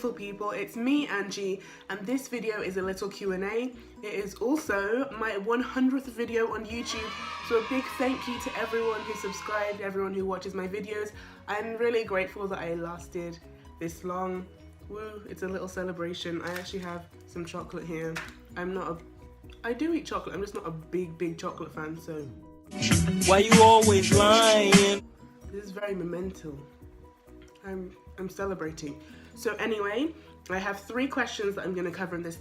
beautiful people, it's me, Anjy, and this video is a little Q&A. It is also my 100th video on YouTube, so a big thank you to everyone who subscribed, everyone who watches my videos. I'm really grateful that I lasted this long. Woo, it's a little celebration. I actually have some chocolate here. I do eat chocolate, I'm just not a big chocolate fan, so. Why you always lying? This is very memento. I'm celebrating. So anyway, I have 3 questions that I'm going to cover in this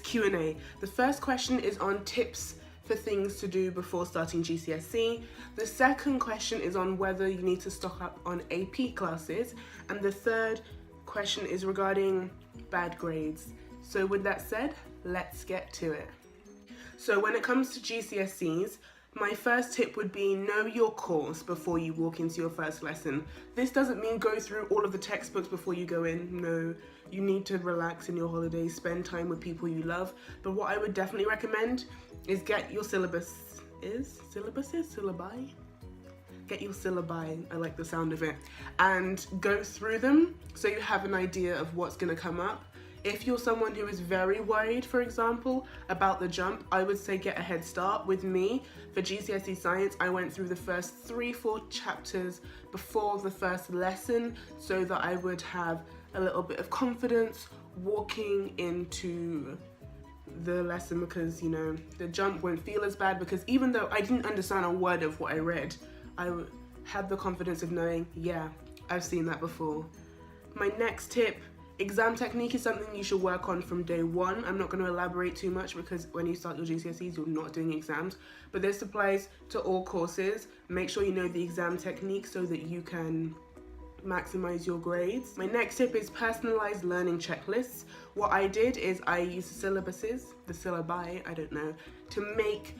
Q&A. The first question is on tips for things to do before starting GCSE. The second question is on whether you need to stock up on AP classes, and the third question is regarding bad grades. So with that said, let's get to it. So when it comes to GCSEs, my first tip would be know your course before you walk into your first lesson. This doesn't mean go through all of the textbooks before you go in. No, you need to relax in your holidays, spend time with people you love. But what I would definitely recommend is get your syllabi? Get your syllabi, I like the sound of it, and go through them so you have an idea of what's going to come up. If you're someone who is very worried, for example, about the jump, I would say get a head start. With me, for GCSE Science, I went through the first 3-4 chapters before the first lesson so that I would have a little bit of confidence walking into the lesson, because, you know, the jump won't feel as bad, because even though I didn't understand a word of what I read, I had the confidence of knowing, yeah, I've seen that before. My next tip, exam technique is something you should work on from day one. I'm not going to elaborate too much because when you start your GCSEs, you're not doing exams, but this applies to all courses. Make sure you know the exam technique so that you can maximize your grades. My next tip is personalized learning checklists. What I did is I used the syllabi, I don't know, to make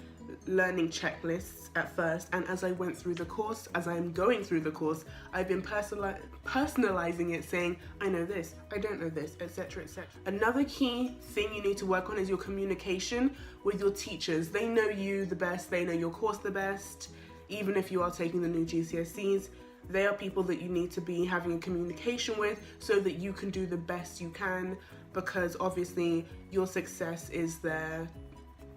learning checklists at first, and as I went through the course, as I'm going through the course, I've been personalizing it, saying I know this, I don't know this, etc, etc. Another key thing you need to work on is your communication with your teachers. They know you the best, they know your course the best. Even if you are taking the new GCSEs, they are people that you need to be having a communication with so that you can do the best you can, because obviously your success is their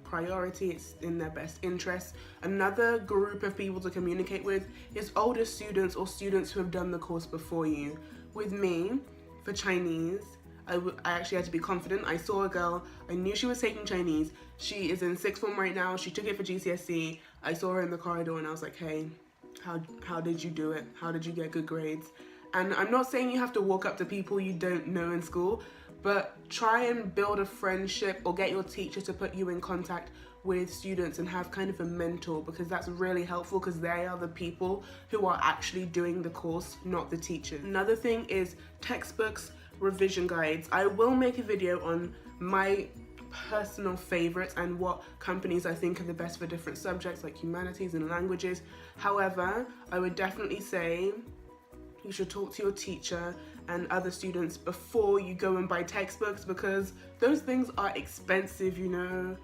priority, it's in their best interest. Another group of people to communicate with is older students or students who have done the course before you. With me, for Chinese, I actually had to be confident. I saw a girl, I knew she was taking Chinese. She is in 6th form right now, she took it for GCSE. I saw her in the corridor and I was like, hey, how did you do it? How did you get good grades? And I'm not saying you have to walk up to people you don't know in school, but try and build a friendship or get your teacher to put you in contact with students and have kind of a mentor, because that's really helpful, because they are the people who are actually doing the course, not the teachers. Another thing is textbooks, revision guides. I will make a video on my personal favorites and what companies I think are the best for different subjects like humanities and languages. However, I would definitely say you should talk to your teacher and other students before you go and buy textbooks, because those things are expensive, you know,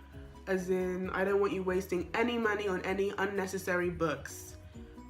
as in I don't want you wasting any money on any unnecessary books.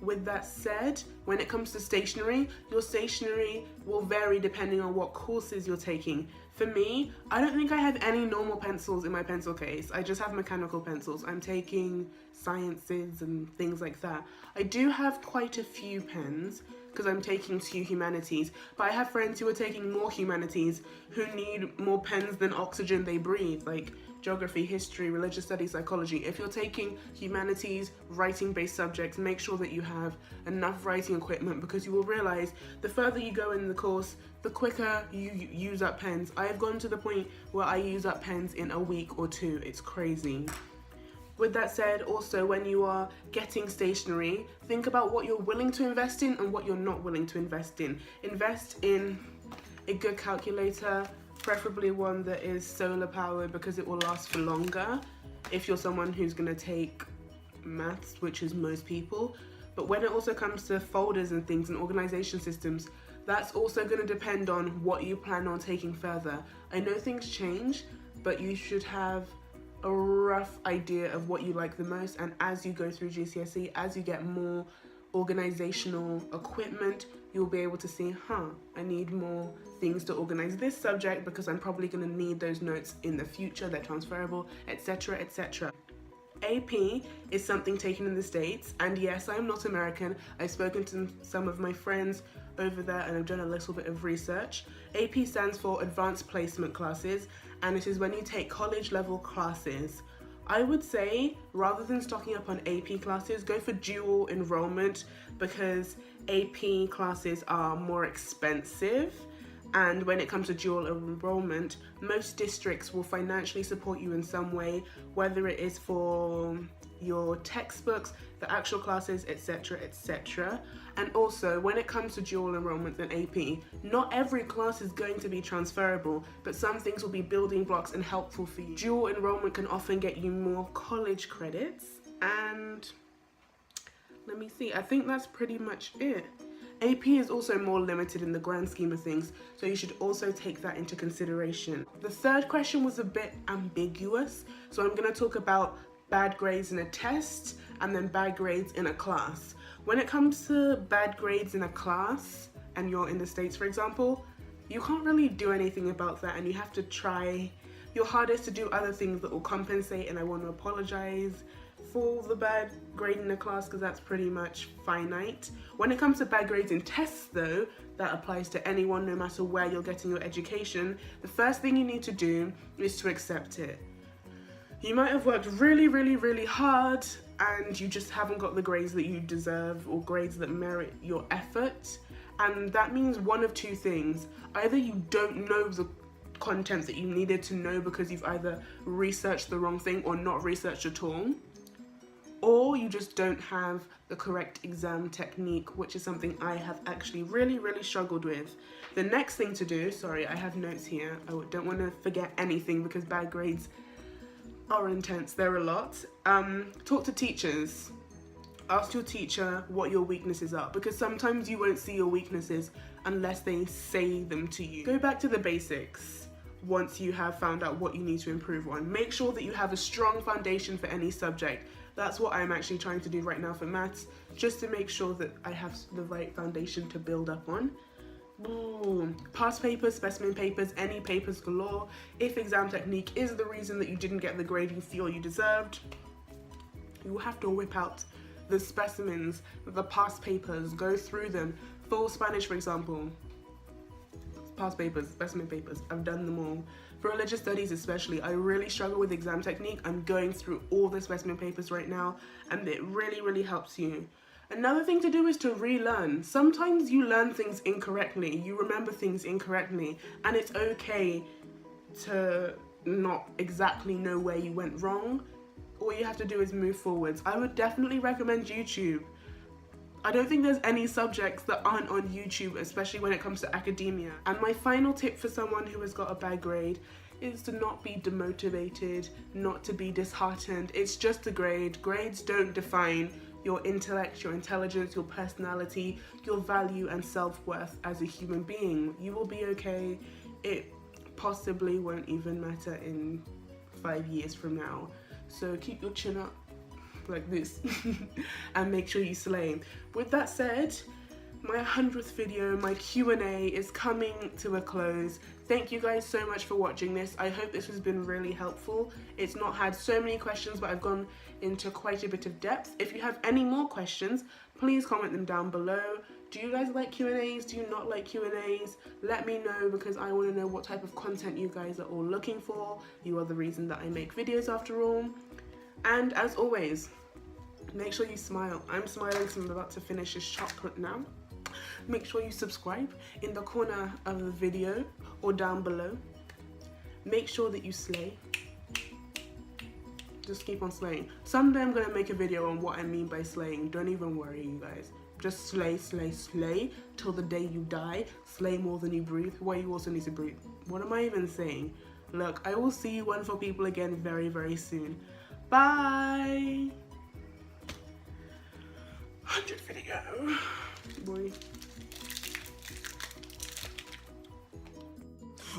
With that said, when it comes to stationery, your stationery will vary depending on what courses you're taking. For me, I don't think I have any normal pencils in my pencil case. I just have mechanical pencils. I'm taking sciences and things like that. I do have quite a few pens because I'm taking 2 humanities, but I have friends who are taking more humanities who need more pens than oxygen they breathe, like geography, history, religious studies, psychology. If you're taking humanities, writing-based subjects, make sure that you have enough writing equipment, because you will realize the further you go in the course, the quicker you use up pens. I have gone to the point where I use up pens in a week or 2. It's crazy. With that said, also when you are getting stationery, think about what you're willing to invest in and what you're not willing to invest in. Invest in a good calculator, preferably one that is solar powered, because it will last for longer if you're someone who's going to take maths, which is most people. But when it also comes to folders and things and organization systems, that's also going to depend on what you plan on taking further. I know things change, but you should have a rough idea of what you like the most, and as you go through GCSE, as you get more organizational equipment, you'll be able to see, I need more things to organize this subject because I'm probably going to need those notes in the future, they're transferable, etc., etc. AP is something taken in the States, and yes, I'm not American. I've spoken to some of my friends over there and I've done a little bit of research. AP stands for Advanced Placement Classes, and it is when you take college level classes. I would say, rather than stocking up on AP classes, go for dual enrollment because AP classes are more expensive. And when it comes to dual enrollment, most districts will financially support you in some way, whether it is for your textbooks, the actual classes, etc., etc. And also, when it comes to dual enrollment and AP, not every class is going to be transferable, but some things will be building blocks and helpful for you. Dual enrollment can often get you more college credits, and let me see, I think that's pretty much it. AP is also more limited in the grand scheme of things, so you should also take that into consideration. The third question was a bit ambiguous, so I'm going to talk about bad grades in a test and then bad grades in a class. When it comes to bad grades in a class, and you're in the States for example, you can't really do anything about that, and you have to try your hardest to do other things that will compensate, and I want to apologize for the bad grade in the class because that's pretty much finite. When it comes to bad grades in tests though, that applies to anyone no matter where you're getting your education. The first thing you need to do is to accept it. You might have worked really, really, really hard and you just haven't got the grades that you deserve or grades that merit your effort. And that means one of two things. Either you don't know the content that you needed to know because you've either researched the wrong thing or not researched at all, or you just don't have the correct exam technique, which is something I have actually really, really struggled with. The next thing to do, sorry, I have notes here. I don't want to forget anything because bad grades are intense. They're a lot. Talk to teachers. Ask your teacher what your weaknesses are, because sometimes you won't see your weaknesses unless they say them to you. Go back to the basics once you have found out what you need to improve on. Make sure that you have a strong foundation for any subject. That's what I'm actually trying to do right now for maths, just to make sure that I have the right foundation to build up on. Past papers, specimen papers, any papers galore. If exam technique is the reason that you didn't get the grade you feel you deserved, you will have to whip out the specimens, the past papers, go through them. Full Spanish, for example. Past papers, specimen papers, I've done them all. For religious studies especially, I really struggle with exam technique. I'm going through all the specimen papers right now, and it really, really helps you. Another thing to do is to relearn. Sometimes you learn things incorrectly, you remember things incorrectly, and it's okay to not exactly know where you went wrong. All you have to do is move forwards. I would definitely recommend YouTube. I don't think there's any subjects that aren't on YouTube, especially when it comes to academia. And my final tip for someone who has got a bad grade is to not be demotivated, not to be disheartened. It's just a grade. Grades don't define your intellect, your intelligence, your personality, your value and self-worth as a human being. You will be okay. It possibly won't even matter in 5 years from now. So keep your chin up like this and make sure you slay. With that said, my 100th video, my Q&A is coming to a close. Thank you guys so much for watching this. I hope this has been really helpful. It's not had so many questions, but I've gone into quite a bit of depth. If you have any more questions, please comment them down below. Do you guys like Q&As? Do you not like Q&As? Let me know, because I want to know what type of content you guys are all looking for. You are the reason that I make videos after all. And as always, make sure you smile. I'm smiling because I'm about to finish this chocolate now. Make sure you subscribe in the corner of the video or down below. Make sure that you slay. Just keep on slaying. Someday I'm going to make a video on what I mean by slaying. Don't even worry, you guys. Just slay, slay, slay till the day you die. Slay more than you breathe. Well, you also need to breathe. What am I even saying? Look, I will see you wonderful people again very, very soon. Bye! 100 video. Boy.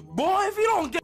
Boy, if you don't get